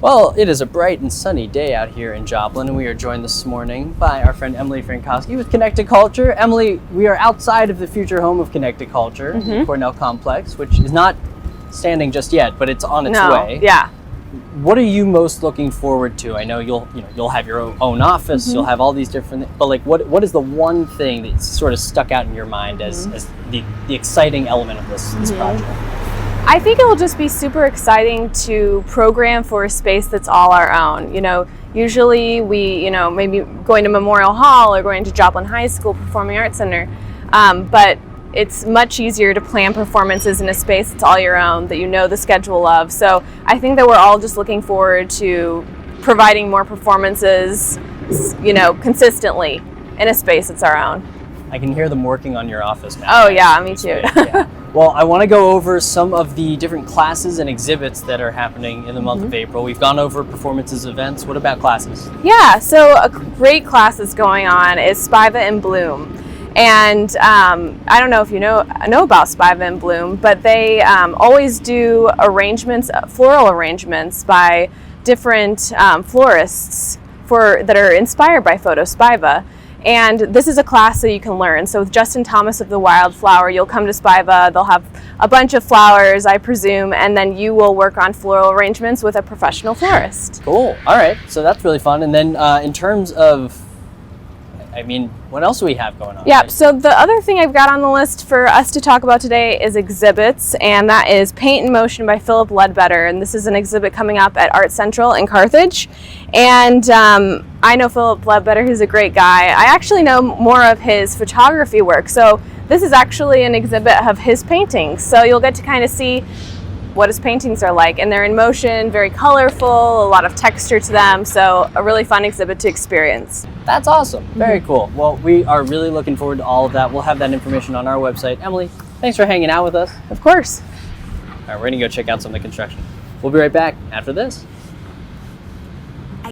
Well, it is a bright and sunny day out here in Joplin, and we are joined this morning by our friend Emily Frankowski with Connected Culture. Emily, we are outside of the future home of Connected Culture, the Cornell Complex, which is not standing just yet, but it's on its way. Yeah. What are you most looking forward to? I know you'll have your own office, you'll have all these different, but like what is the one thing that sort of stuck out in your mind as the exciting element of this project? I think it will just be super exciting to program for a space that's all our own. Usually we, maybe going to Memorial Hall or going to Joplin High School Performing Arts Center, but it's much easier to plan performances in a space that's all your own, that you know the schedule of. So I think that we're all just looking forward to providing more performances, consistently in a space that's our own. I can hear them working on your office now. Oh yeah, me too. Yeah. Well, I want to go over some of the different classes and exhibits that are happening in the month of April. We've gone over performances, events. What about classes? Yeah, so a great class that's going on is Spiva in Bloom. And I don't know if you know about Spiva in Bloom, but they always do arrangements, floral arrangements by different florists that are inspired by Photo Spiva. And this is a class that you can learn. So with Justin Thomas of the Wildflower, you'll come to Spiva, they'll have a bunch of flowers, I presume, and then you will work on floral arrangements with a professional florist. Cool. All right. So that's really fun. And then in terms of, what else do we have going on? Yeah, so the other thing I've got on the list for us to talk about today is exhibits, and that is Paint in Motion by Philip Ledbetter, and this is an exhibit coming up at Art Central in Carthage. And I know Philip Ledbetter, he's a great guy. I actually know more of his photography work, so this is actually an exhibit of his paintings. So you'll get to kind of see what his paintings are like, and they're in motion, very colorful, a lot of texture to them, so a really fun exhibit to experience. That's awesome. Very cool. Well, we are really looking forward to all of that. We'll have that information on our website. Emily, thanks for hanging out with us. Of course. All right, we're gonna go check out some of the construction. We'll be right back after this.